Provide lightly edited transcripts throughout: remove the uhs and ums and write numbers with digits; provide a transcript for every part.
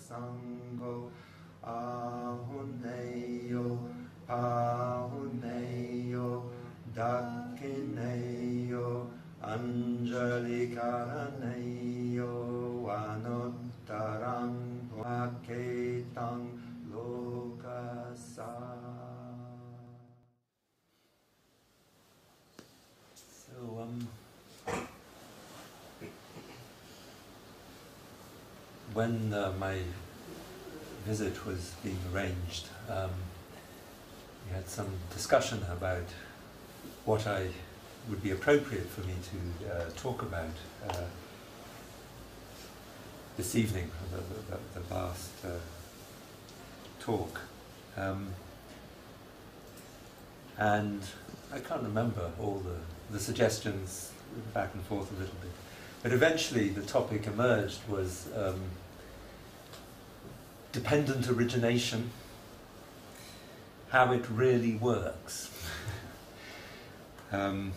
Sangho Ahuneyo Pahuneyo Dakineyo Anjali Karaneyo Anuttarang Vaketang Lokasa. So, when my visit was being arranged, we had some discussion about what would be appropriate for me to talk about this evening, the last talk. And I can't remember all the suggestions, back and forth a little bit. But eventually the topic emerged was dependent origination, how it really works. And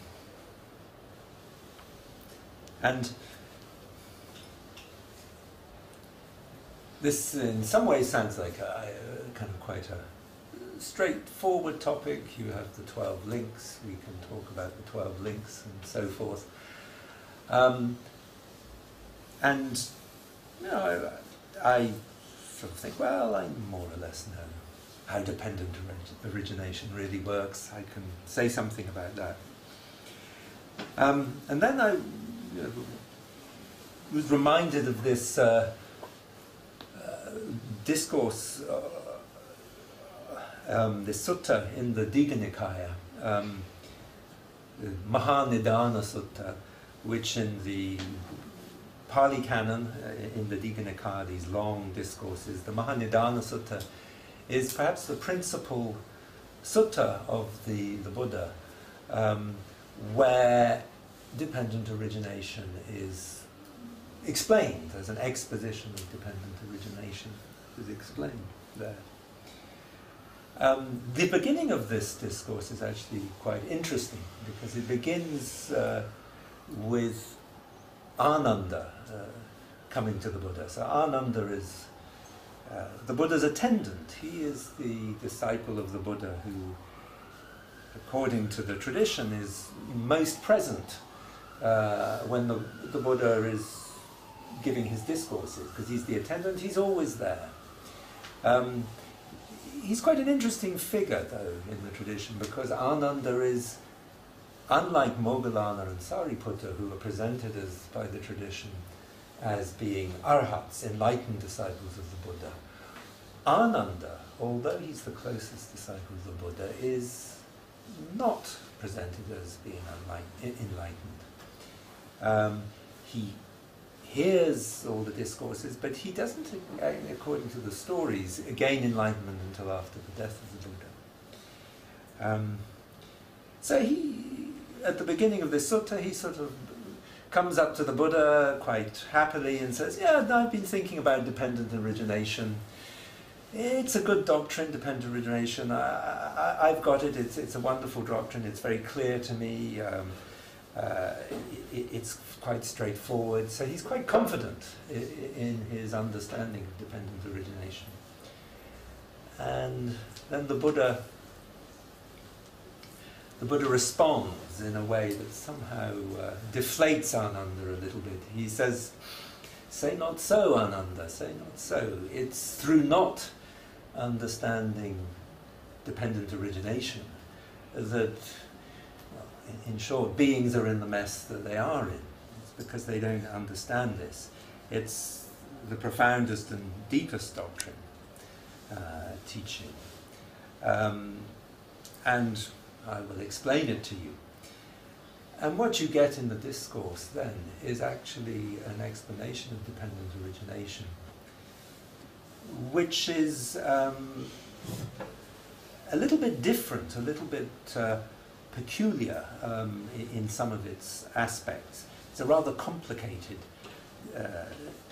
this in some ways sounds like kind of quite a straightforward topic. You have the 12 links, we can talk about the 12 links and so forth. And you know, I sort of think, well, I more or less know how dependent origination really works. I can say something about that. And then I was reminded of this discourse, this sutta in the Digha Nikaya, Mahanidana Sutta, which in the Pali Canon, in the Digha Nikaya, these long discourses, the Mahanidana Sutta is perhaps the principal sutta of the Buddha, where dependent origination is explained. There's an exposition of dependent origination is explained there. The beginning of this discourse is actually quite interesting because it begins with Ananda coming to the Buddha. So Ananda is the Buddha's attendant. He is the disciple of the Buddha who, according to the tradition, is most present when the Buddha is giving his discourses, because he's the attendant. He's always there. He's quite an interesting figure, though, in the tradition, because Ananda is, unlike Moggallana and Sariputta, who are presented as, by the tradition, as being arhats, enlightened disciples of the Buddha. Ananda, although he's the closest disciple of the Buddha, is not presented as being enlightened. He hears all the discourses, but he doesn't, according to the stories, gain enlightenment until after the death of the Buddha. So he, at the beginning of this sutta, he sort of comes up to the Buddha quite happily and says, yeah, I've been thinking about dependent origination. It's a good doctrine, dependent origination. I've got it. It's a wonderful doctrine. It's very clear to me. It's quite straightforward. So he's quite confident in his understanding of dependent origination. And then the Buddha responds in a way that somehow deflates Ananda a little bit. He says, say not so, Ananda, say not so. It's through not understanding dependent origination that, well, in short, beings are in the mess that they are in. It's because they don't understand this. It's the profoundest and deepest doctrine, teaching. And I will explain it to you. And what you get in the discourse then is actually an explanation of dependent origination, which is a little bit different, a little bit peculiar in some of its aspects. It's a rather complicated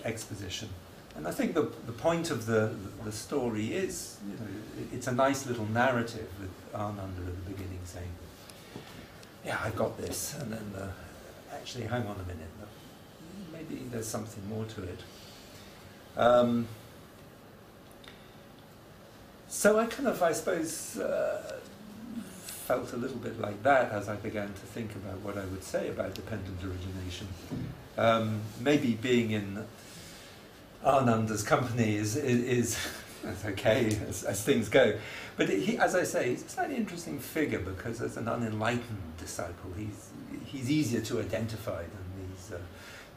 exposition. And I think the point of the story is, you know, it's a nice little narrative with Ananda at the beginning saying, yeah, I got this, and then actually, hang on a minute, maybe there's something more to it. So I kind of, I suppose, felt a little bit like that as I began to think about what I would say about dependent origination. Maybe being in Ananda's company is okay as things go. But he, as I say, he's a slightly interesting figure because as an unenlightened disciple, he's easier to identify than these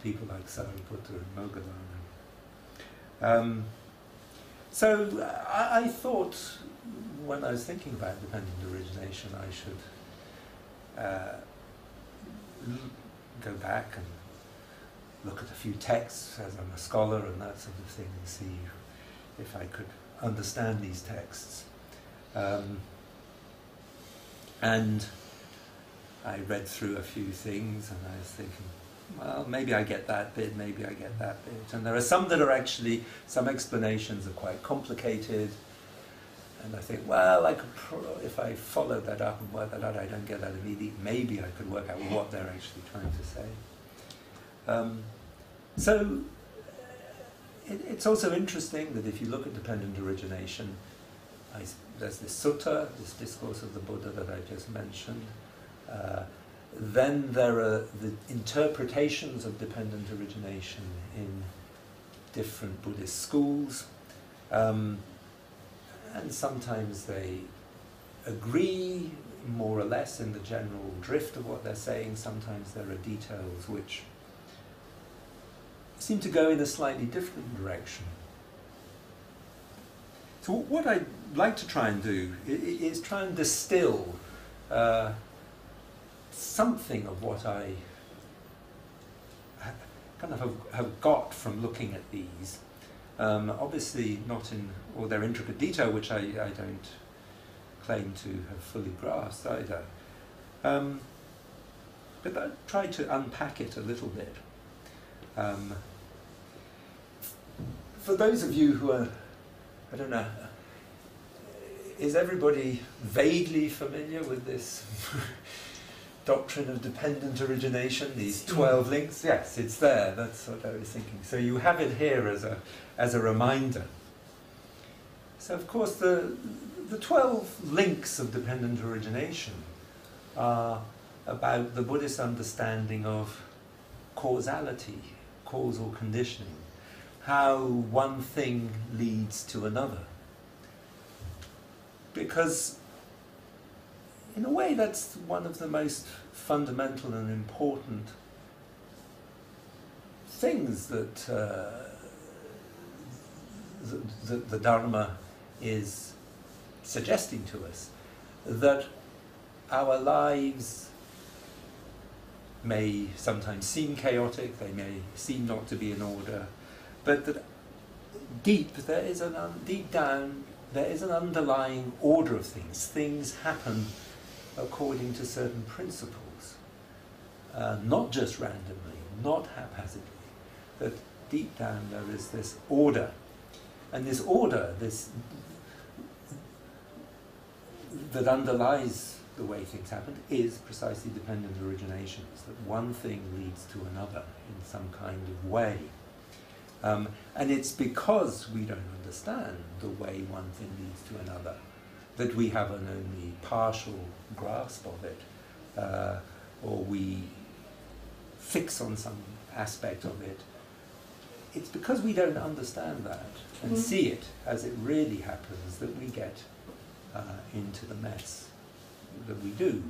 people like Sariputta and Moggallana. So I thought, when I was thinking about dependent origination, I should go back and look at a few texts, as I'm a scholar and that sort of thing, and see if I could understand these texts. And I read through a few things, and I was thinking, well, maybe I get that bit, maybe I get that bit. And there are some that are actually, some explanations are quite complicated, and I think, well, I could if I followed that up and worked that out, I don't get that immediately, maybe I could work out what they're actually trying to say. So it's also interesting that if you look at dependent origination, there's this sutta, this discourse of the Buddha that I just mentioned. Then there are the interpretations of dependent origination in different Buddhist schools. And sometimes they agree more or less in the general drift of what they're saying. Sometimes there are details which seem to go in a slightly different direction. So what I'd like to try and do is try and distill something of what I kind of have got from looking at these. Obviously not in all their intricate detail, which I don't claim to have fully grasped either. But I try to unpack it a little bit. For those of you who are, I don't know, is everybody vaguely familiar with this doctrine of dependent origination, these 12 links? Yes, it's there, that's what I was thinking. So you have it here as a reminder. So of course the 12 links of dependent origination are about the Buddhist understanding of causality, causal conditioning, how one thing leads to another. Because in a way that's one of the most fundamental and important things that the Dharma is suggesting to us, that our lives may sometimes seem chaotic, they may seem not to be in order, but that deep down there is an underlying order of things. Things happen according to certain principles, not just randomly, not haphazardly, that deep down there is this order. And this order, that underlies the way things happen, is precisely dependent originations, that one thing leads to another in some kind of way. And it's because we don't understand the way one thing leads to another that we have an only partial grasp of it, or we fix on some aspect of it. It's because we don't understand that and see it as it really happens that we get into the mess that we do.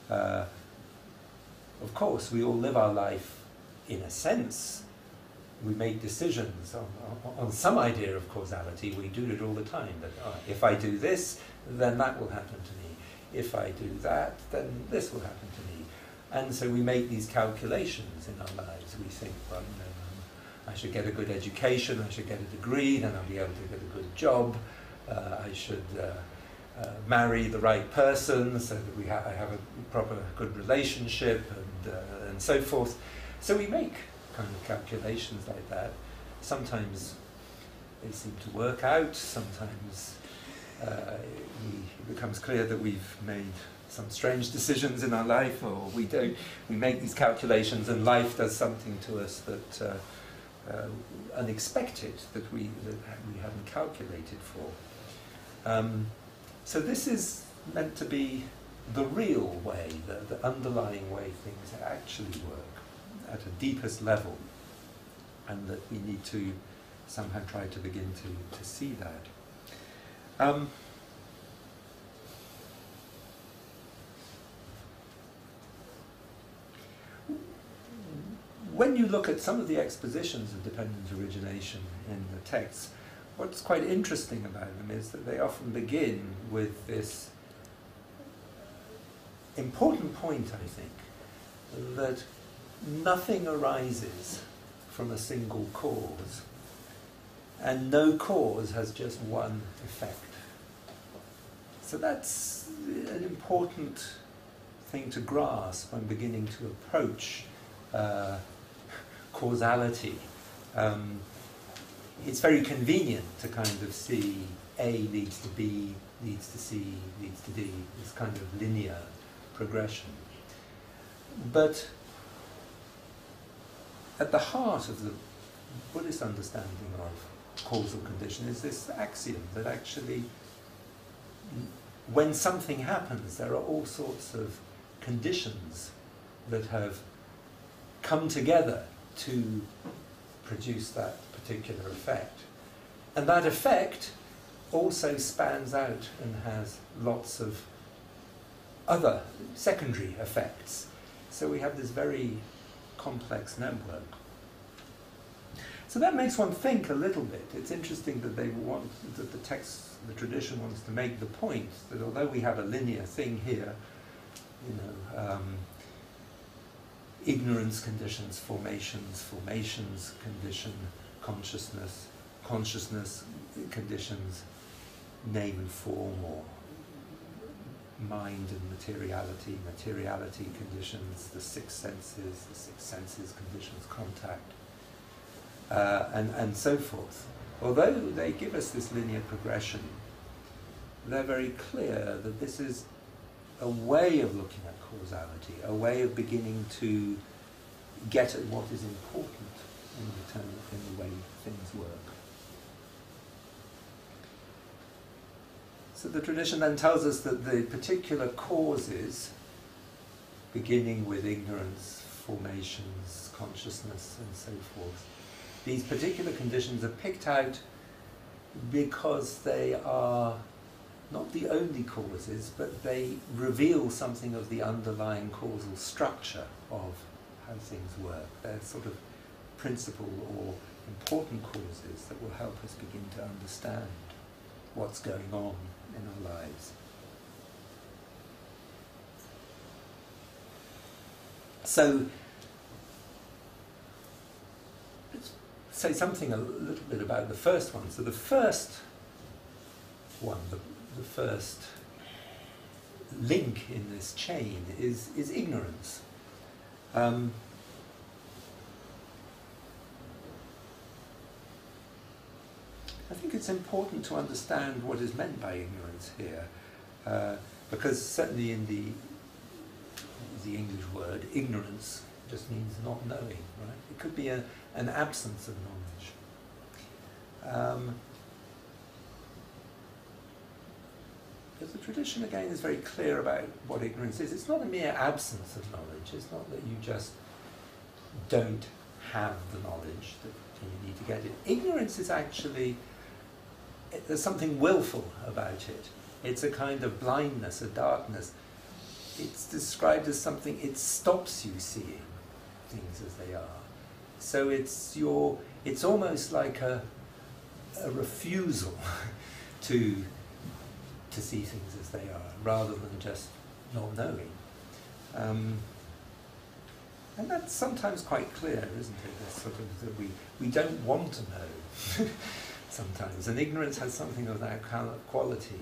Of course, we all live our life in a sense. We make decisions on some idea of causality. We do it all the time. That if I do this, then that will happen to me. If I do that, then this will happen to me. And so we make these calculations in our lives. We think, well, you know, I should get a good education, I should get a degree, then I'll be able to get a good job. I should marry the right person so that I have a proper good relationship, and so forth. So we make kind of calculations like that. Sometimes they seem to work out, sometimes it becomes clear that we've made some strange decisions in our life, or we don't. We make these calculations and life does something to us that unexpected, that we haven't calculated for. So this is meant to be the real way, the underlying way things actually work at a deepest level, and that we need to somehow try to begin to see that. When you look at some of the expositions of dependent origination in the texts, what's quite interesting about them is that they often begin with this important point, I think, that nothing arises from a single cause, and no cause has just one effect. So that's an important thing to grasp when beginning to approach causality. It's very convenient to kind of see A leads to B, leads to C, leads to D, this kind of linear progression. But at the heart of the Buddhist understanding of causal condition is this axiom that actually when something happens, there are all sorts of conditions that have come together to produce that particular effect. And that effect also spans out and has lots of other secondary effects. So we have this very complex network. So that makes one think a little bit. It's interesting that that the text, the tradition wants to make the point that although we have a linear thing here, ignorance conditions, formations condition consciousness, consciousness conditions name and form, or mind and materiality, materiality conditions the six senses conditions contact, and so forth. Although they give us this linear progression, they're very clear that this is a way of looking at causality, a way of beginning to get at what is important in the way things work. So the tradition then tells us that the particular causes, beginning with ignorance, formations, consciousness, and so forth, these particular conditions are picked out because they are not the only causes, but they reveal something of the underlying causal structure of how things work. They're sort of principal or important causes that will help us begin to understand what's going on in our lives. So, let's say something a little bit about the first one. So the first one, the first link in this chain is ignorance. I think it's important to understand what is meant by ignorance here, because certainly in the English word, ignorance just means not knowing, right? It could be an absence of knowledge. But the tradition, again, is very clear about what ignorance is. It's not a mere absence of knowledge. It's not that you just don't have the knowledge that you need to get it. Ignorance is actually, there's something willful about it. It's a kind of blindness, a darkness. It's described as something, it stops you seeing things as they are. So it's almost like a refusal to see things as they are, rather than just not knowing. And that's sometimes quite clear, isn't it? That's sort of that we don't want to know sometimes. And ignorance has something of that kind of quality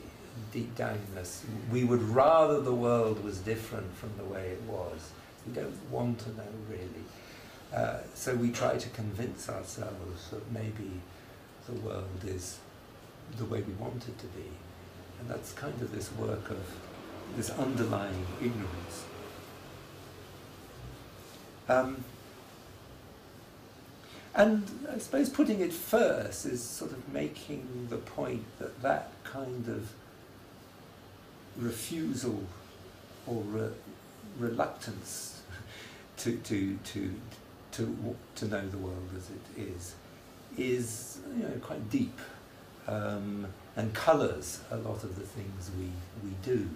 deep down in us. We would rather the world was different from the way it was. We don't want to know, really. So we try to convince ourselves that maybe the world is the way we want it to be. And that's kind of this work of this underlying ignorance. And I suppose putting it first is sort of making the point that that kind of refusal or reluctance to know the world as it is quite deep, and colours a lot of the things we do.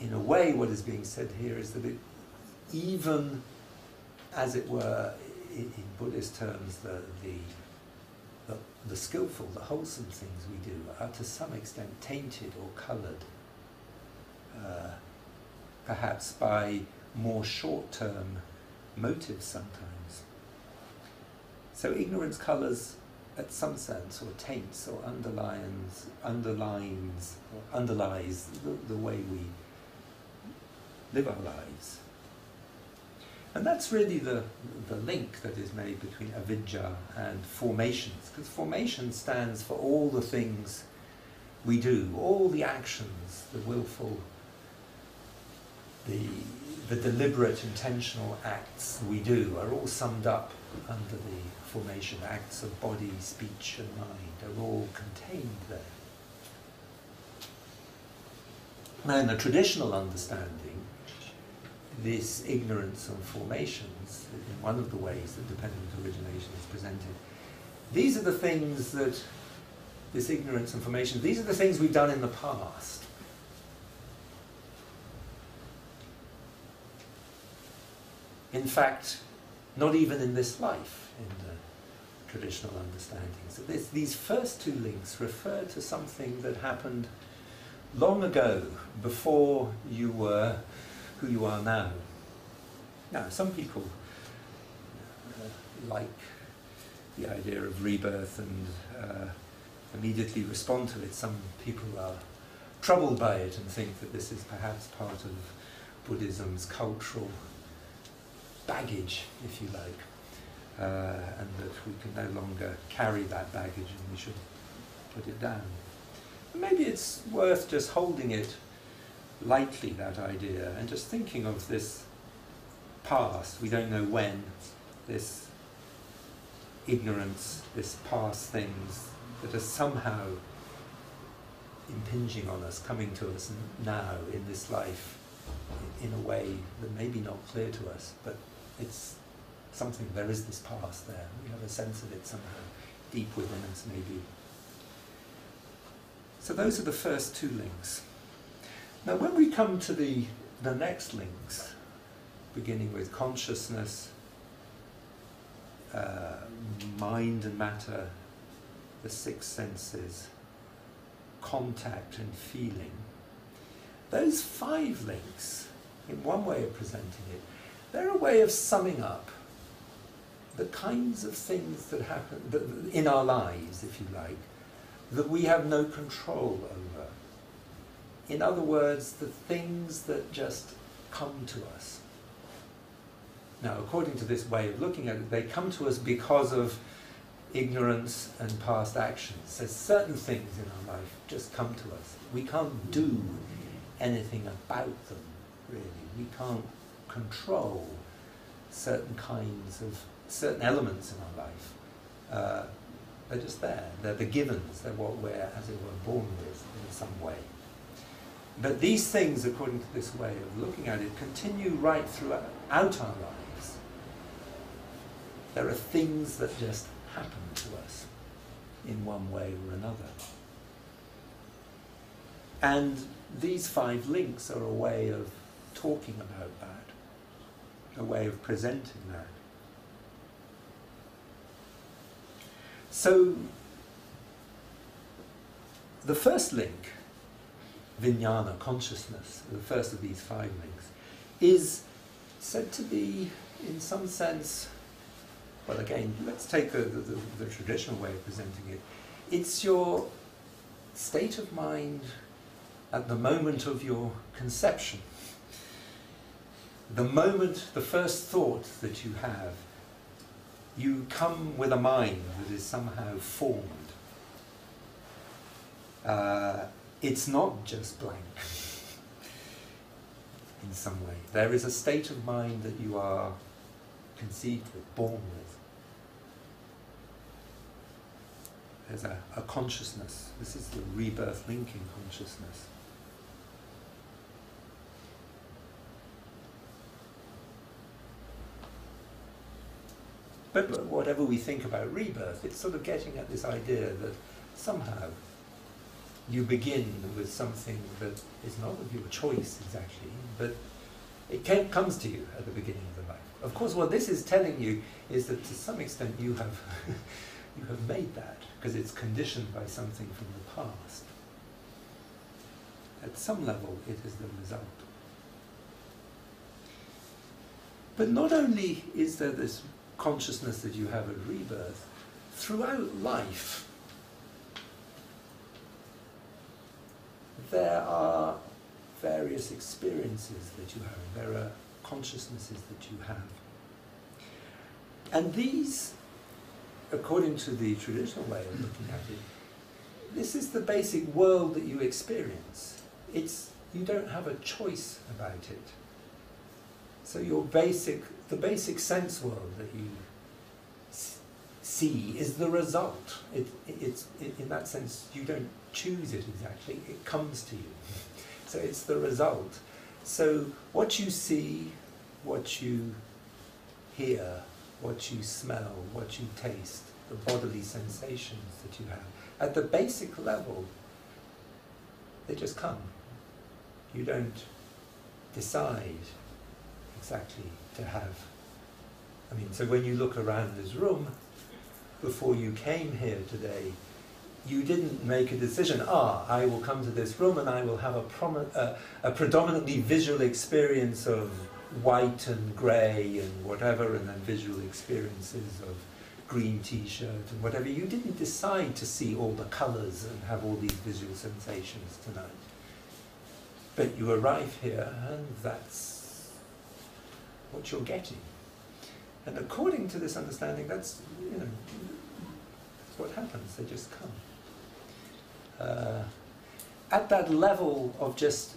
In a way, what is being said here is that even, as it were, in Buddhist terms, the skillful, the wholesome things we do are to some extent tainted or coloured, perhaps by more short-term motives sometimes. So ignorance colours at some sense, or taints, or underlies the way we live our lives. And that's really the link that is made between avidya and formations, because formation stands for all the things we do, all the actions, the willful, the deliberate, intentional acts we do are all summed up under the formation. Acts of body, speech and mind are all contained there. Now, in the traditional understanding, this ignorance of formations, in one of the ways that dependent origination is presented, these are the things that, this ignorance and formation, these are the things we've done in the past. In fact, not even in this life, in the traditional understanding. So these first two links refer to something that happened long ago, before you were who you are now. Now, some people like the idea of rebirth and immediately respond to it. Some people are troubled by it and think that this is perhaps part of Buddhism's cultural baggage, if you like, and that we can no longer carry that baggage and we should put it down. Maybe it's worth just holding it lightly, that idea, and just thinking of this past, we don't know when, this ignorance, this past things that are somehow impinging on us, coming to us now in this life in a way that may be not clear to us, but it's something, there is this past there. We have a sense of it somehow, deep within us maybe. So those are the first two links. Now when we come to the next links, beginning with consciousness, mind and matter, the six senses, contact and feeling, those five links, in one way of presenting it, they're a way of summing up the kinds of things that happen in our lives, if you like, that we have no control over. In other words, the things that just come to us. Now, according to this way of looking at it, they come to us because of ignorance and past actions. There's certain things in our life just come to us. We can't do anything about them, really. We can't control certain elements in our life. They're just there. They're the givens. They're what we're, as it were, born with in some way. But these things, according to this way of looking at it, continue right throughout our lives. There are things that just happen to us in one way or another. And these five links are a way of talking about that, a way of presenting that. So, the first link, vijnana, consciousness, the first of these five links, is said to be, in some sense, well again, let's take the traditional way of presenting it. It's your state of mind at the moment of your conception. The moment, the first thought that you have, you come with a mind that is somehow formed. It's not just blank in some way. There is a state of mind that you are conceived with, born with. There's a consciousness. This is the rebirth linking consciousness. But whatever we think about rebirth, it's sort of getting at this idea that somehow you begin with something that is not of your choice exactly, but it comes to you at the beginning of the life. Of course, what this is telling you is that to some extent you have you have made that, because it's conditioned by something from the past. At some level, it is the result. But not only is there this consciousness that you have at rebirth, throughout life, there are various experiences that you have, there are consciousnesses that you have. And these, according to the traditional way of looking at it, this is the basic world that you experience. You don't have a choice about it. So the basic sense world that you see is the result. It's in that sense, you don't choose it exactly, it comes to you. So it's the result. So what you see, what you hear, what you smell, what you taste, the bodily sensations that you have, at the basic level, they just come. You don't decide exactly to have. I mean, so when you look around this room, before you came here today, you didn't make a decision, I will come to this room and I will have a predominantly visual experience of white and grey and whatever, and then visual experiences of green t-shirt and whatever. You didn't decide to see all the colours and have all these visual sensations tonight. But you arrive here and that's what you're getting. And according to this understanding, that's what happens, they just come. At that level of just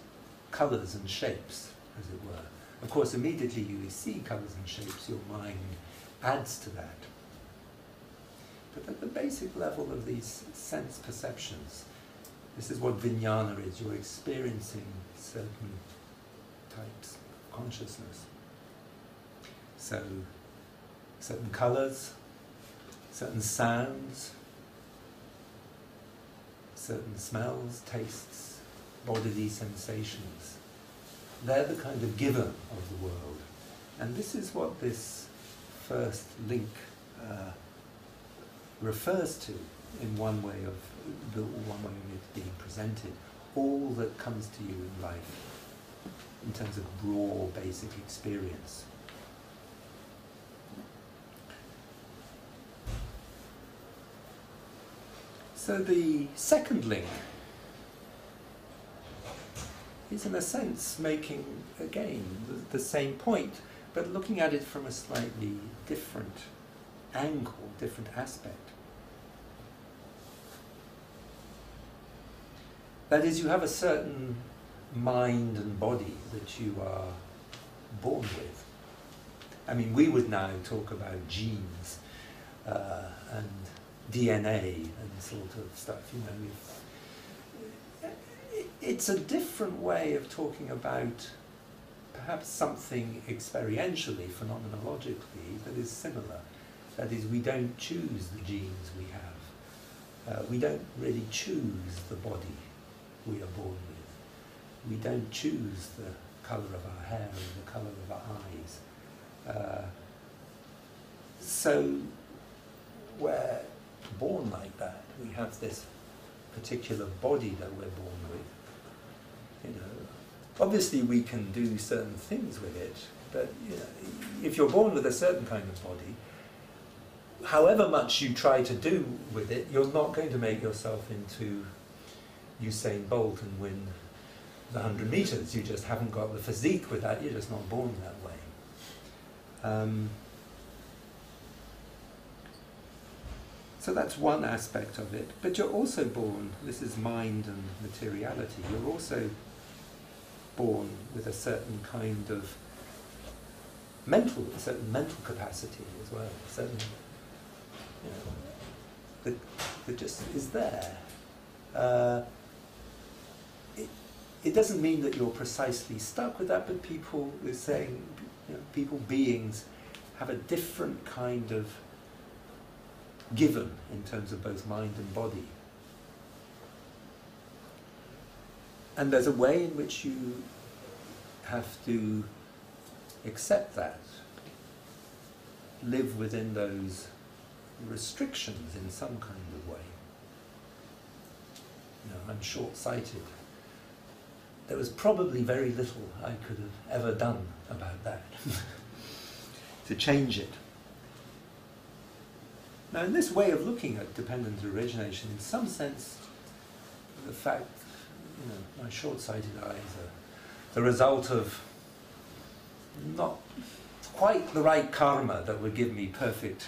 colours and shapes, as it were. Of course, immediately you see colours and shapes, your mind adds to that. But at the basic level of these sense perceptions, this is what vijnana is. You're experiencing certain types of consciousness. So, certain colours, certain sounds, certain smells, tastes, bodily sensations. They're the kind of giver of the world. And this is what this first link refers to in one way of it being presented. All that comes to you in life in terms of raw, basic experience. So the second link is in a sense making, again, the same point, but looking at it from a slightly different angle, different aspect. That is, you have a certain mind and body that you are born with. I mean, we would now talk about genes and DNA and sort of stuff, it's a different way of talking about perhaps something experientially, phenomenologically, that is similar. That is, we don't choose the genes we have. We don't really choose the body we are born with. We don't choose the colour of our hair and the colour of our eyes. So we're born like that. We have this particular body that we're born with. Obviously we can do certain things with it, but if you're born with a certain kind of body, however much you try to do with it, you're not going to make yourself into Usain Bolt and win the 100 meters. You just haven't got the physique with that. You're just not born that way. So that's one aspect of it. But you're also born, this is mind and materiality, you're also born with a certain kind of a certain mental capacity as well, certain, you know, that just is there. It doesn't mean that you're precisely stuck with that, but people are saying, you know, people, beings, have a different kind of given in terms of both mind and body. And there's a way in which you have to accept that, live within those restrictions in some kind of way. You know, I'm short-sighted. There was probably very little I could have ever done about that to change it. Now, in this way of looking at dependent origination, in some sense, the fact, you know, my short-sighted eyes are the result of not quite the right karma that would give me perfect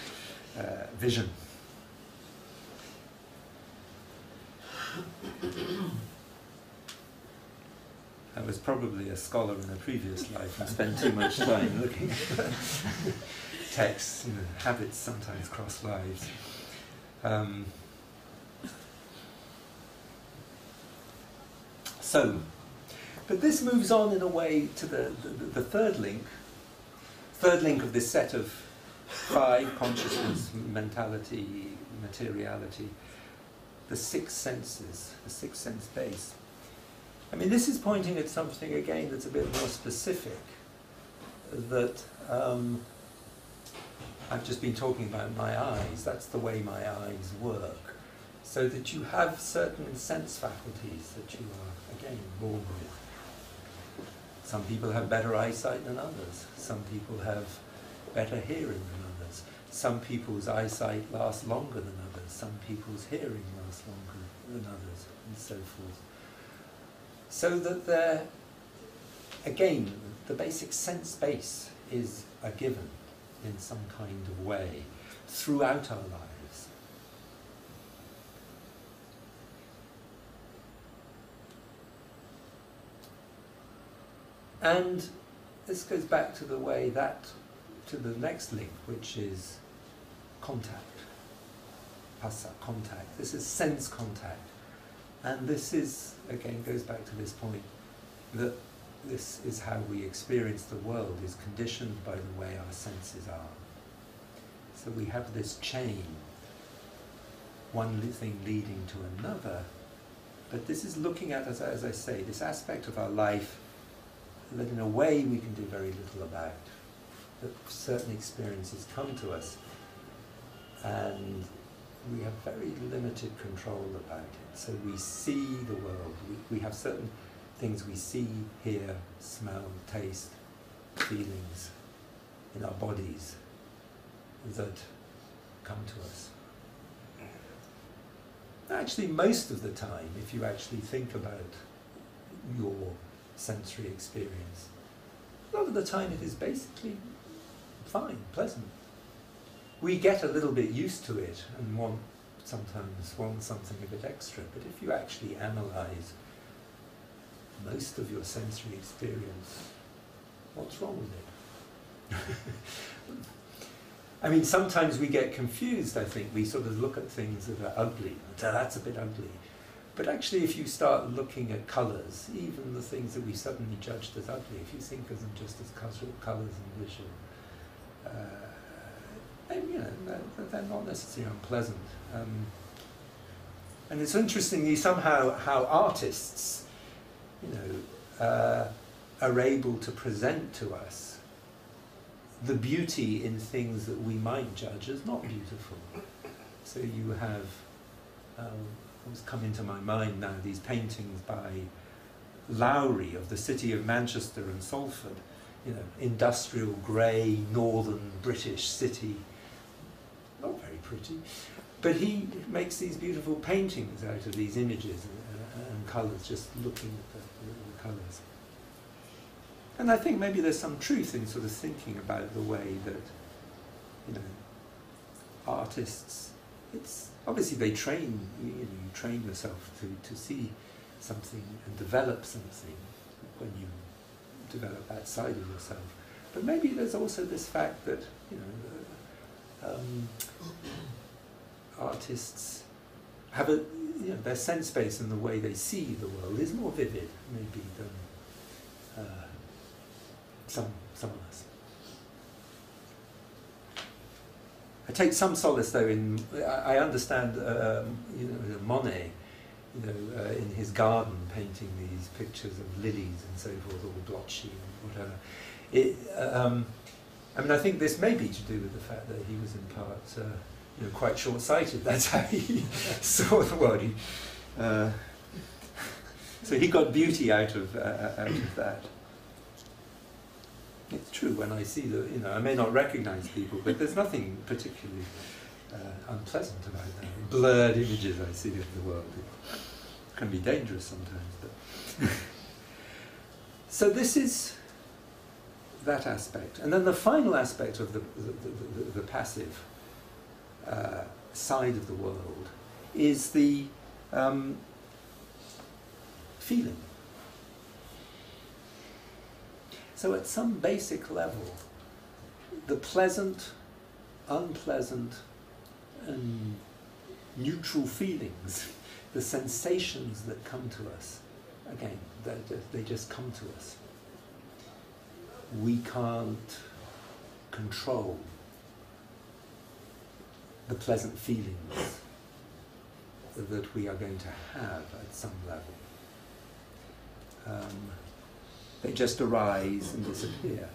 vision. I was probably a scholar in a previous life and spent too much time looking at texts. You know, habits sometimes cross lives. But this moves on in a way to the third link of this set of five: consciousness, mentality, materiality, the six senses, the six sense base. I mean, this is pointing at something, again, that's a bit more specific, that I've just been talking about my eyes. That's the way my eyes work. So that you have certain sense faculties that you are, again, born with. Some people have better eyesight than others. Some people have better hearing than others. Some people's eyesight lasts longer than others. Some people's hearing lasts longer than others, and so forth. So that there, again, the basic sense base is a given in some kind of way throughout our lives. And this goes back to the way to the next link, which is contact, phassa, contact. This is sense contact. And this is, again, goes back to this point that this is how we experience the world, is conditioned by the way our senses are. So we have this chain, one thing leading to another, but this is looking at, as I say, this aspect of our life that in a way we can do very little about, that certain experiences come to us and we have very limited control about it. So we see the world, we have certain things we see, hear, smell, taste, feelings in our bodies that come to us. Actually, most of the time, if you actually think about your sensory experience, a lot of the time it is basically fine, pleasant. We get a little bit used to it and sometimes want something a bit extra, but if you actually analyse most of your sensory experience, what's wrong with it? I mean, sometimes we get confused, I think. We sort of look at things that are ugly, and say, that's a bit ugly. But actually, if you start looking at colours, even the things that we suddenly judged as ugly, if you think of them just as colours and visual, you know, they're not necessarily unpleasant. And it's interesting somehow how artists, you know, are able to present to us the beauty in things that we might judge as not beautiful. So you have, what's come into my mind now, these paintings by Lowry of the city of Manchester and Salford, you know, industrial grey northern British city, not very pretty, but he makes these beautiful paintings out of these images and colours, just looking at the colours. And I think maybe there's some truth in sort of thinking about the way that, you know, artists, it's obviously they train, you train yourself to see something and develop something when you develop that side of yourself. But maybe there's also this fact that, you know, artists have a, you know, their sense space and the way they see the world is more vivid, maybe, than some of us. I take some solace, though, in I understand, you know, Monet, you know, in his garden, painting these pictures of lilies and so forth, all blotchy and whatever. I mean, I think this may be to do with the fact that he was in part, you know, quite short-sighted. That's how he saw the world. So he got beauty out of that. It's true, when I see the, you know, I may not recognize people, but there's nothing particularly unpleasant about them. Blurred images I see of the world. It can be dangerous sometimes. But so this is that aspect. And then the final aspect of the passive side of the world is the feeling. So at some basic level, the pleasant, unpleasant, and neutral feelings, the sensations that come to us, again, they just come to us. We can't control the pleasant feelings that we are going to have at some level. They just arise and disappear.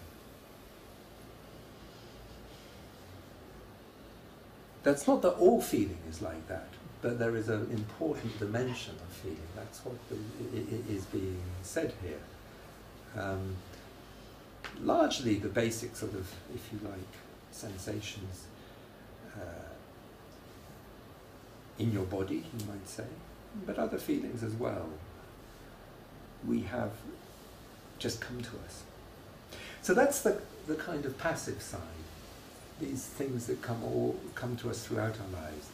That's not that all feeling is like that, but there is an important dimension of feeling. That's what is being said here. Largely the basic sort of, if you like, sensations in your body, you might say, but other feelings as well. We have just come to us. So that's the kind of passive side. These things that come to us throughout our lives.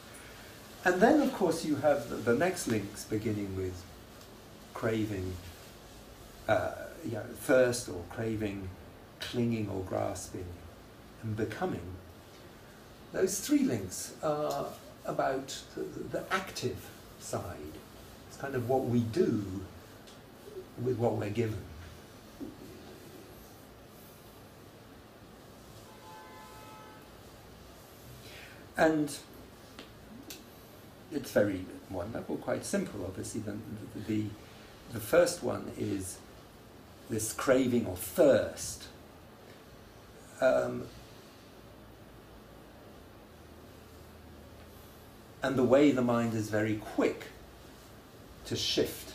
And then, of course, you have the next links beginning with craving, thirst or craving, clinging or grasping, and becoming. Those three links are about the active side. It's kind of what we do with what we're given. And it's very, one level, quite simple, obviously. The first one is this craving or thirst. And the way the mind is very quick to shift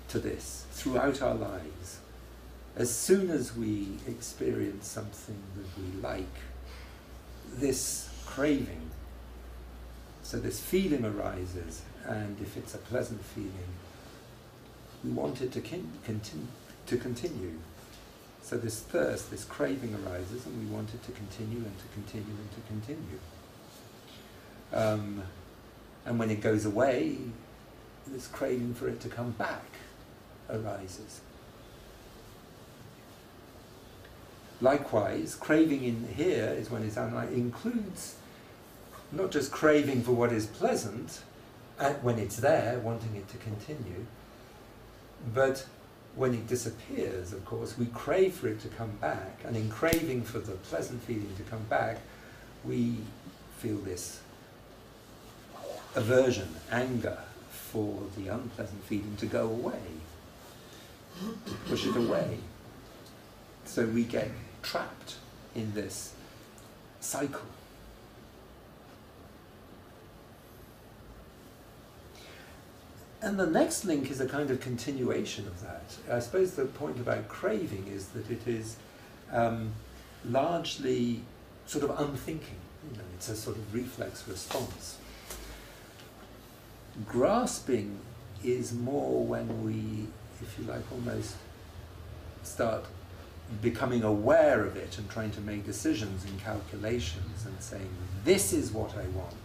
to this throughout our lives. As soon as we experience something that we like, this craving, so this feeling arises, and if it's a pleasant feeling, we want it to continue. So this thirst, this craving arises, and we want it to continue and to continue and to continue. And when it goes away, this craving for it to come back arises. Likewise, craving in here is when it's unlike, includes not just craving for what is pleasant, when it's there, wanting it to continue, but when it disappears, of course, we crave for it to come back, and in craving for the pleasant feeling to come back, we feel this aversion, anger for the unpleasant feeling to go away, to push it away. So we get trapped in this cycle. And the next link is a kind of continuation of that. I suppose the point about craving is that it is largely sort of unthinking. You know, it's a sort of reflex response. Grasping is more when we, if you like, almost start becoming aware of it and trying to make decisions and calculations and saying, this is what I want.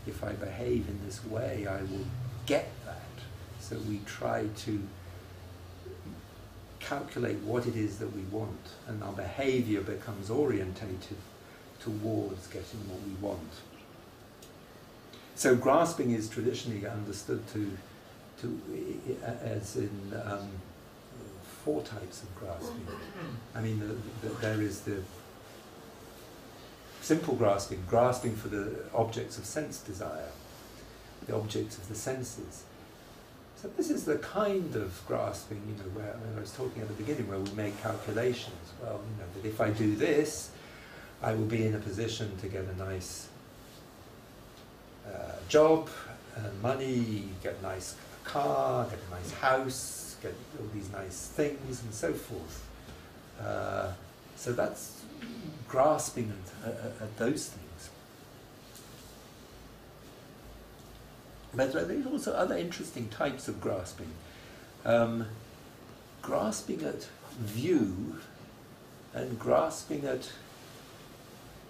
If I behave in this way, I will get that. So we try to calculate what it is that we want, and our behavior becomes orientated towards getting what we want. So grasping is traditionally understood as in 4 types of grasping. I mean, there is the simple grasping, grasping for the objects of sense desire, the objects of the senses. So this is the kind of grasping, you know, where I was talking at the beginning, where we make calculations. Well, you know, that if I do this, I will be in a position to get a nice job, money, get a nice car, get a nice house, get all these nice things, and so forth. So that's grasping at those things. But there's also other interesting types of grasping. Grasping at view and grasping at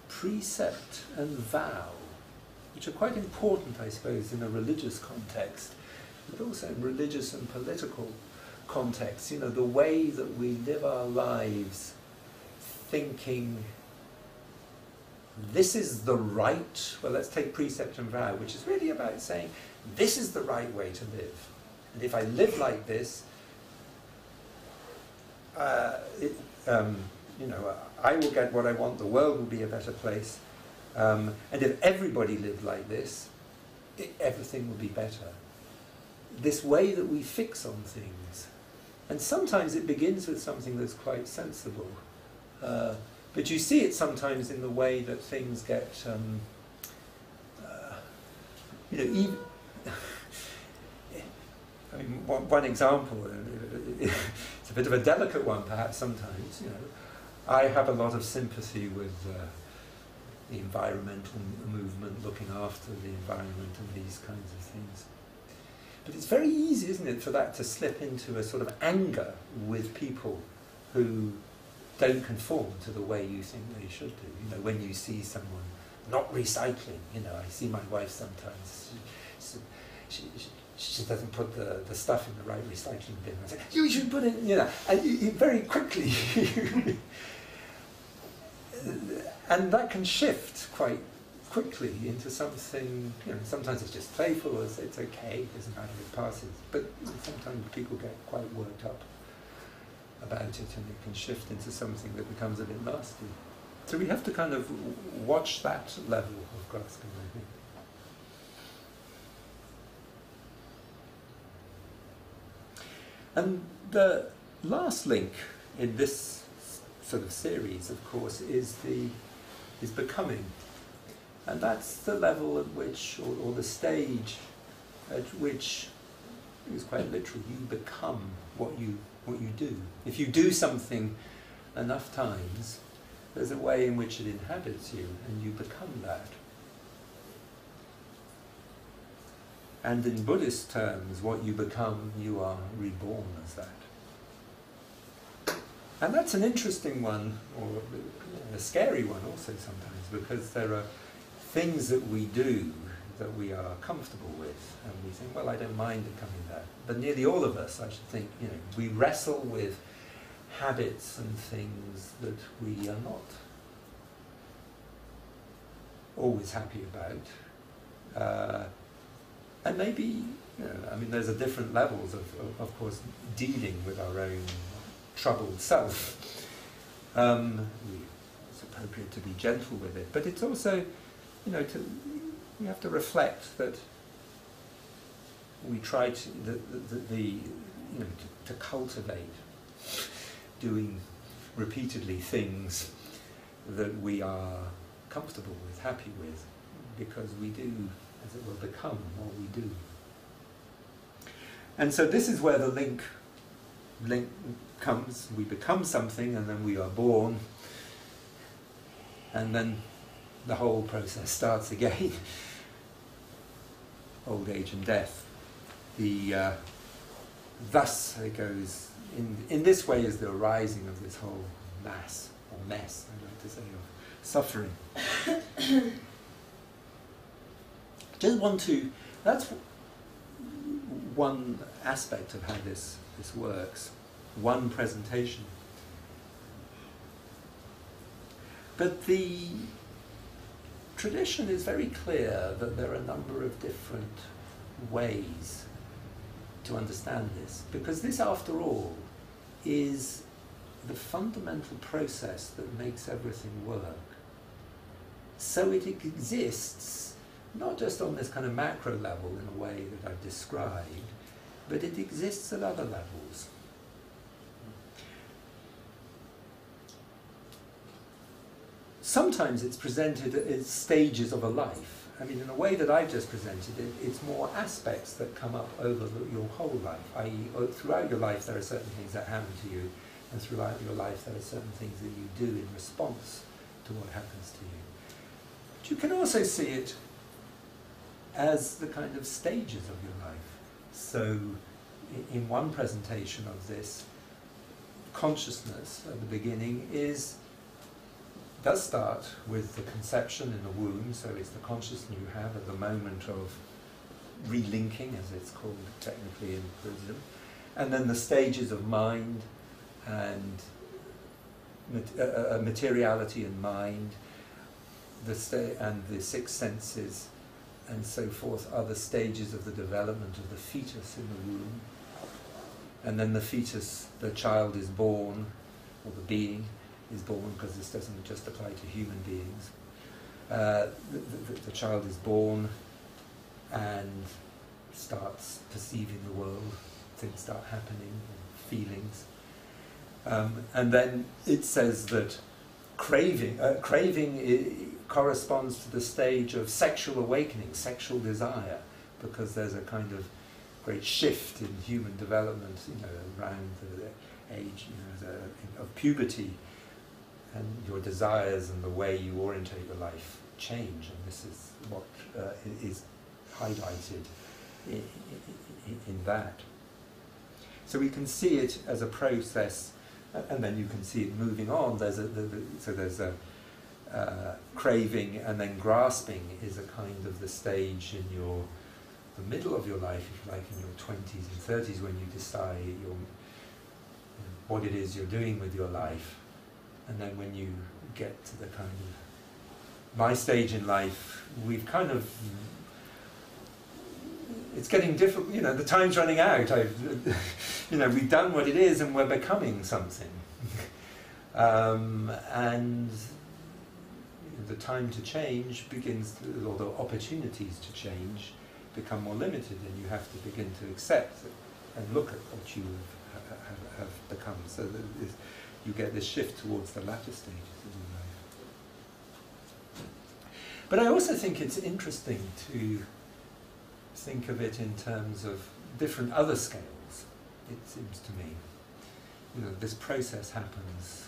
precept and vow, which are quite important, I suppose, in a religious context, but also in religious and political contexts. You know, the way that we live our lives thinking, this is the right, well, let's take precept and vow, which is really about saying, this is the right way to live. And if I live like this, you know, I will get what I want, the world will be a better place. And if everybody lived like this, everything would be better. This way that we fix on things. And sometimes it begins with something that's quite sensible. But you see it sometimes in the way that things get, you know, even I mean, one example, it's a bit of a delicate one perhaps sometimes, you know. I have a lot of sympathy with the environmental movement, looking after the environment and these kinds of things. But it's very easy, isn't it, for that to slip into a sort of anger with people who don't conform to the way you think they should do. You know, when you see someone not recycling, you know, I see my wife sometimes, she doesn't put the stuff in the right recycling bin. I say, you should put it, you know, and you very quickly, and that can shift quite quickly into something, you know, sometimes it's just playful, or it's okay, it doesn't matter if it passes, but sometimes people get quite worked up about it, and it can shift into something that becomes a bit nasty. So we have to kind of watch that level of grasping, I think. And the last link in this sort of series, of course, is becoming. And that's the level at which, or the stage at which, it's quite literal, you become what you do. If you do something enough times, there's a way in which it inhabits you, and you become that. And in Buddhist terms, what you become, you are reborn as that. And that's an interesting one, or a scary one also sometimes, because there are things that we do that we are comfortable with, and we think, well, I don't mind becoming that. But nearly all of us, I should think, you know, we wrestle with habits and things that we are not always happy about. And maybe, you know, I mean, there's a different levels of course, dealing with our own troubled self. It's appropriate to be gentle with it, but it's also, you know, we have to reflect that we try to, you know, to cultivate doing repeatedly things that we are comfortable with, happy with, because we do, as it will, become what we do. And so this is where the link comes. We become something, and then we are born, and then the whole process starts again. Old age and death. Thus it goes, in this way is the arising of this whole mass, or mess, I'd like to say, of suffering. Just want to, that's one aspect of how this works. one presentation. But the tradition is very clear that there are a number of different ways to understand this, because this, after all, is the fundamental process that makes everything work. So it exists not just on this kind of macro level in a way that I've described, but it exists at other levels. Sometimes it's presented as stages of a life. I mean, in a way that I've just presented it, it's more aspects that come up over your whole life, i.e. throughout your life there are certain things that happen to you, and throughout your life there are certain things that you do in response to what happens to you. But you can also see it as the kind of stages of your life. So in one presentation of this, consciousness at the beginning does start with the conception in the womb, so it's the consciousness you have at the moment of relinking, as it's called technically in Buddhism, and then the stages of mind and materiality and mind, and the six senses, and so forth, are the stages of the development of the fetus in the womb. And then the fetus, the child is born, or the being is born, because this doesn't just apply to human beings. The child is born and starts perceiving the world, things start happening, feelings. And then it says that craving corresponds to the stage of sexual awakening, sexual desire, because there's a kind of great shift in human development, around the age, of puberty, and your desires and the way you orientate your life change, and this is what is highlighted in that. So we can see it as a process, and then you can see it moving on. There's a craving, and then grasping is a kind of the stage in the middle of your life, if you like, in your 20s and 30s, when you decide what it is you're doing with your life. And then when you get to the kind of my stage in life, we've kind of, it's getting difficult, the time's running out. We've done what it is and we're becoming something. And the time to change begins, or the opportunities to change become more limited, and you have to begin to accept and look at what you have become. So that you get this shift towards the latter stages of your life. But I also think it's interesting to think of it in terms of different other scales, it seems to me. This process happens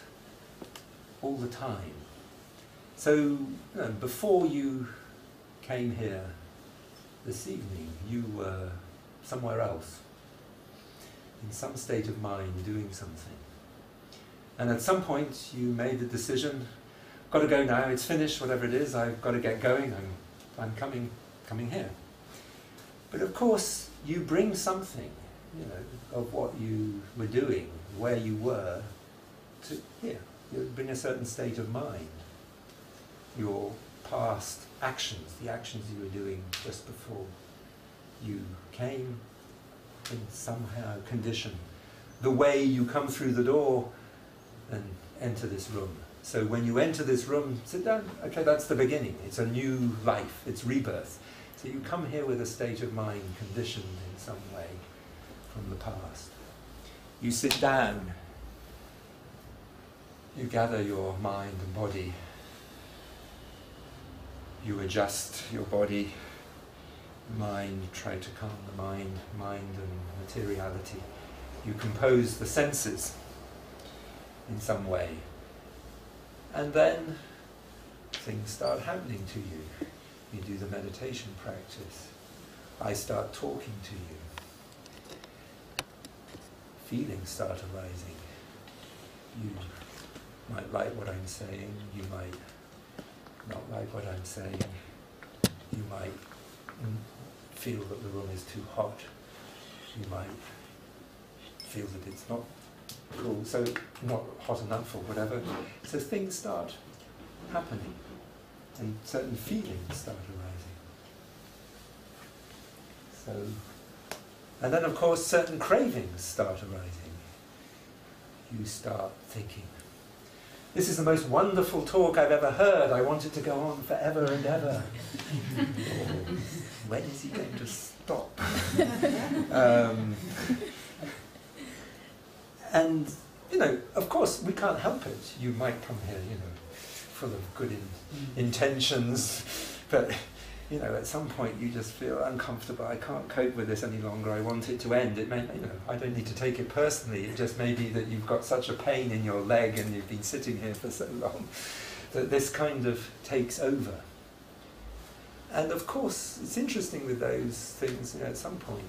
all the time. So, before you came here this evening, you were somewhere else, in some state of mind, doing something. And at some point you made the decision, got to go now, it's finished, whatever it is, I've got to get going, I'm coming here. But of course, you bring something, of what you were doing, where you were, to here. You bring a certain state of mind. Your past actions, the actions you were doing just before you came, can somehow condition the way you come through the door and enter this room. So when you enter this room, sit down, okay, that's the beginning. It's a new life, it's rebirth. So you come here with a state of mind conditioned in some way from the past. You sit down, you gather your mind and body, you adjust your body, mind, try to calm the mind and materiality. You compose the senses in some way. And then things start happening to you. You do the meditation practice. I start talking to you. Feelings start arising. You might like what I'm saying, you might not like what I'm saying. You might feel that the room is too hot. You might feel that it's not cool, so not hot enough or whatever. So things start happening and certain feelings start arising. So, and then of course certain cravings start arising. You start thinking, this is the most wonderful talk I've ever heard. I want it to go on forever and ever. When is he going to stop? And, you know, of course, we can't help it. You might come here, you know, full of good intentions, but, you know, at some point you just feel uncomfortable. I can't cope with this any longer. I want it to end. It may, you know, I don't need to take it personally. It just may be that you've got such a pain in your leg and you've been sitting here for so long that this kind of takes over. And of course, it's interesting with those things, you know, at some point,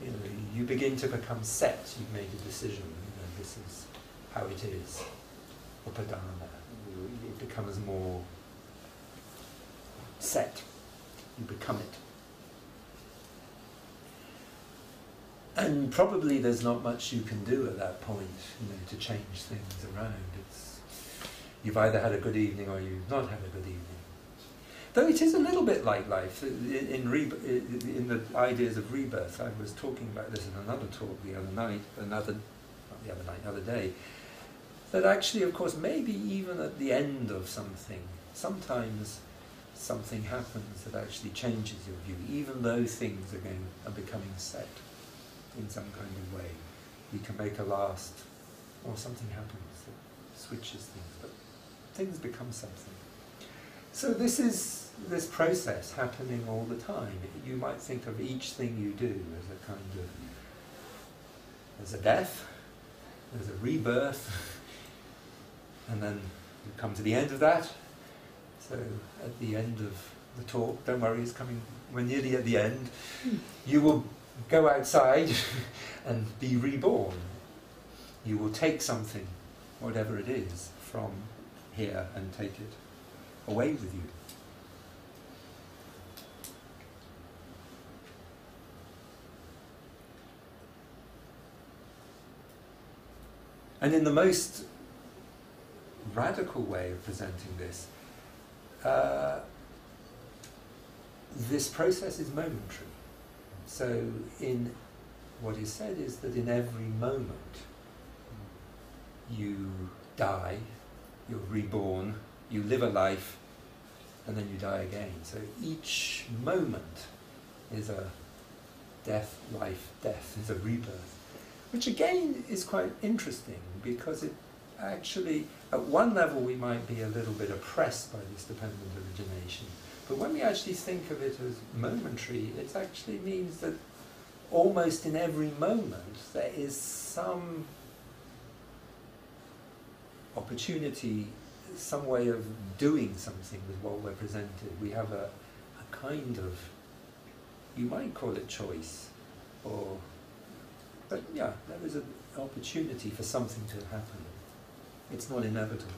you know, you begin to become set. You've made a decision, you know, this is how it is. Upadana. It becomes more set. You become it. And probably there's not much you can do at that point, you know, to change things around. You've either had a good evening or you've not had a good evening. Though it is a little bit like life. In the ideas of rebirth, I was talking about this in another talk the other day, that actually, of course, maybe even at the end of something, sometimes something happens that actually changes your view, even though things are becoming set in some kind of way. You can make a last, or something happens that switches things, but things become something. So this is this process happening all the time. You might think of each thing you do as a kind of, there's a death, there's a rebirth, and then you come to the end of that. So at the end of the talk, don't worry, it's coming, we're nearly at the end, you will go outside and be reborn. You will take something, whatever it is, from here and take it away with you. And in the most radical way of presenting this, this process is momentary. So in what is said is that in every moment you die, you're reborn, you live a life, and then you die again. So each moment is a death, life, death, is a rebirth. Which again is quite interesting because it actually, at one level we might be a little bit oppressed by this dependent origination. But when we actually think of it as momentary, it actually means that almost in every moment there is some opportunity, some way of doing something with what we're presented. We have a kind of, you might call it choice, but yeah, there is an opportunity for something to happen. It's not inevitable.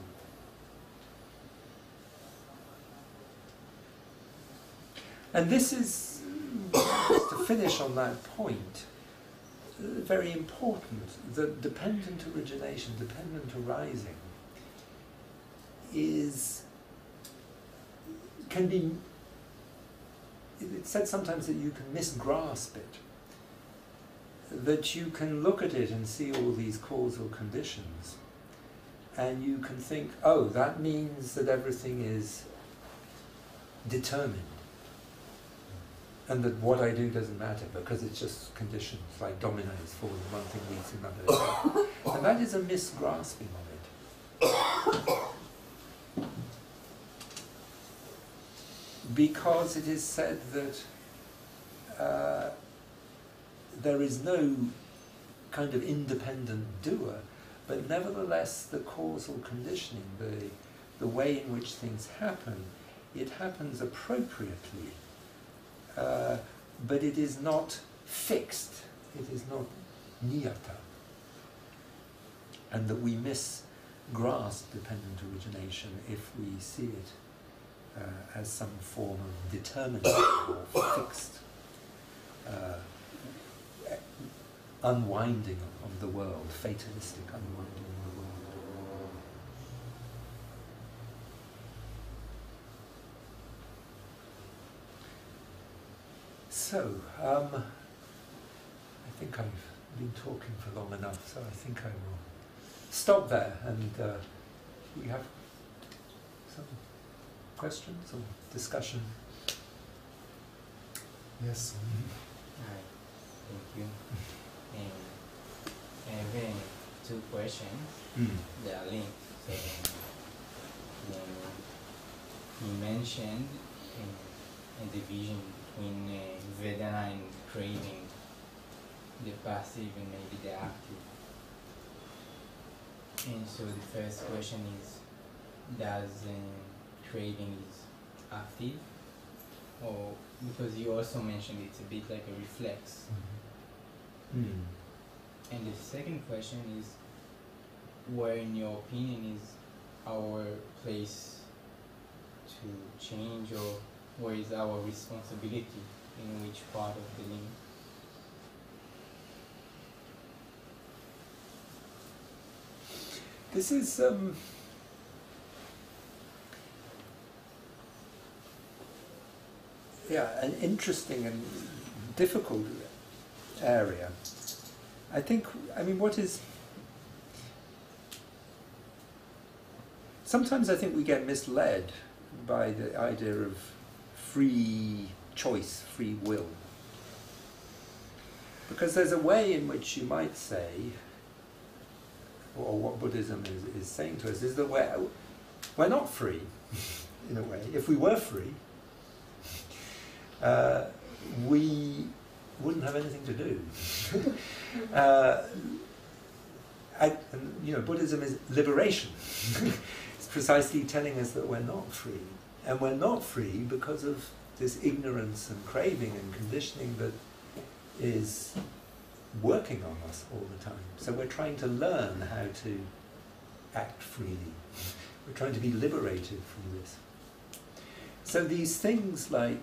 And this is, to finish on that point, very important. The dependent origination, dependent arising, can be, it's said sometimes that you can misgrasp it, that you can look at it and see all these causal conditions, and you can think, oh, that means that everything is determined, and that what I do doesn't matter because it's just conditions, like dominoes falling, one thing leads to another. And that is a misgrasping of it. Because it is said that there is no kind of independent doer, but nevertheless the causal conditioning, the way in which things happen, it happens appropriately. But it is not fixed, it is not niyata. And that we misgrasp dependent origination if we see it as some form of determinism or fixed unwinding of the world, fatalistic unwinding of the world. So, I think I've been talking for long enough, so I think I will stop there, and we have some questions or discussion. Yes. Hi, thank you. I have two questions. They are linked. So, you mentioned a division between Vedana and craving, the passive and maybe the active. And so the first question is, does craving is active? Or, because you also mentioned it's a bit like a reflex. And the second question is, where in your opinion is our place to change, or where is our responsibility in which part of the link? This is an interesting and difficult area. I think, what is... Sometimes I think we get misled by the idea of free choice, free will. Because there's a way in which you might say, or what Buddhism is saying to us, is that we're not free, in a way. If we were free, we wouldn't have anything to do. Buddhism is liberation. It's precisely telling us that we're not free. And we're not free because of this ignorance and craving and conditioning that is working on us all the time. So we're trying to learn how to act freely. We're trying to be liberated from this. So these things like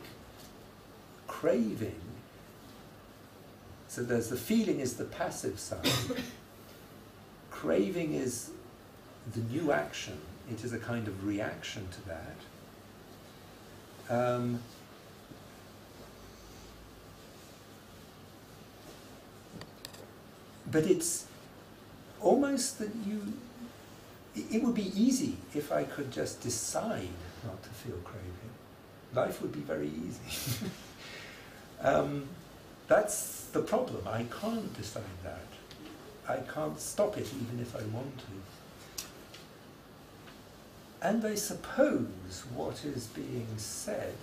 craving, so there's the feeling is the passive side. Craving is the new action. It is a kind of reaction to that. But it's almost that it would be easy if I could just decide not to feel craving. Life would be very easy. That's the problem. I can't decide that. I can't stop it even if I want to. And I suppose what is being said,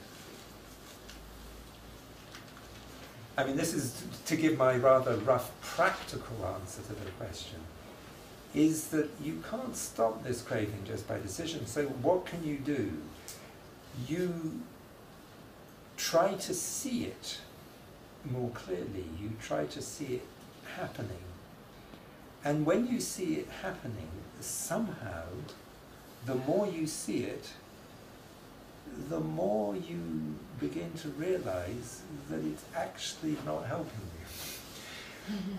this is to give my rather rough practical answer to the question, is that you can't stop this craving just by decision. So what can you do? You try to see it more clearly. You try to see it happening. And when you see it happening, somehow, the more you see it, the more you begin to realize that it's actually not helping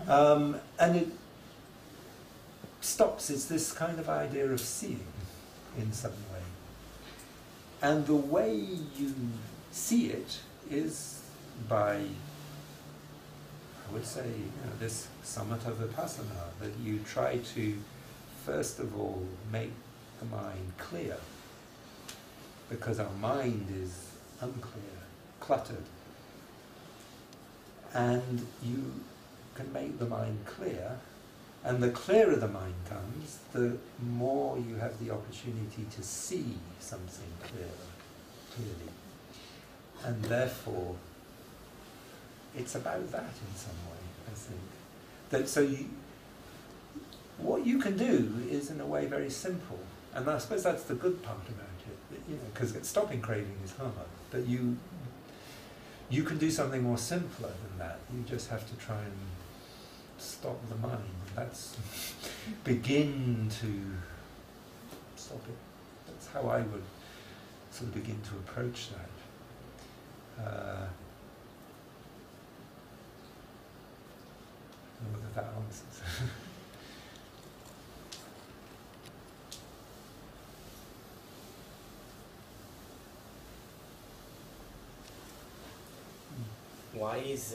you. And it stops. It's this kind of idea of seeing in some way. And the way you see it is by, I would say, this samatha vipassana, that you try to, first of all, make the mind clear, because our mind is unclear, cluttered. And you can make the mind clear, and the clearer the mind comes, the more you have the opportunity to see something clearly. And therefore, it's about that in some way, I think. What you can do is, in a way, very simple. And I suppose that's the good part about it, because stopping craving is hard. But you can do something more simpler than that. You just have to try and stop the mind. That's begin to stop it. That's how I would sort of begin to approach that. know whether that answers. Why is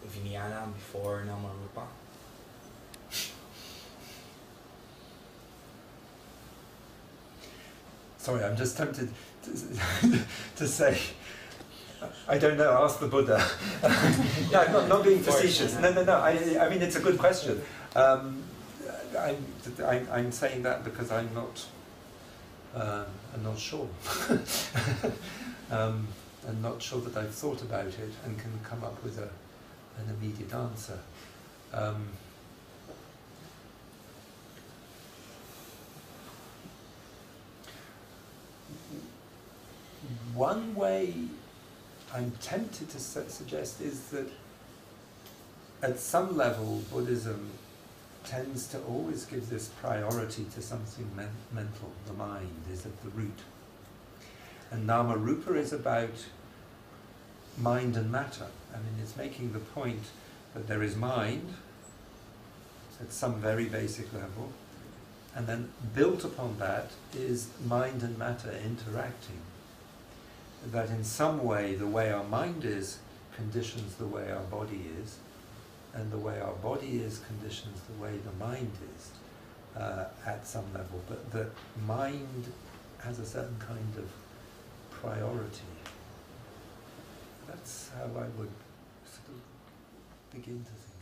Vijnana before Namarupa? Sorry, I'm just tempted to say, I don't know, ask the Buddha. No, I'm not being facetious. No. I mean, it's a good question. I'm saying that because I'm not sure. I'm not sure that I've thought about it and can come up with an immediate answer. One way I'm tempted to suggest is that at some level Buddhism tends to always give this priority to something mental. The mind is at the root. And Nama Rupa is about mind and matter. I mean, it's making the point that there is mind at some very basic level, and then built upon that is mind and matter interacting. That in some way, the way our mind is conditions the way our body is, and the way our body is conditions the way the mind is at some level. But that mind has a certain kind of priority. That's how I would sort of begin to think.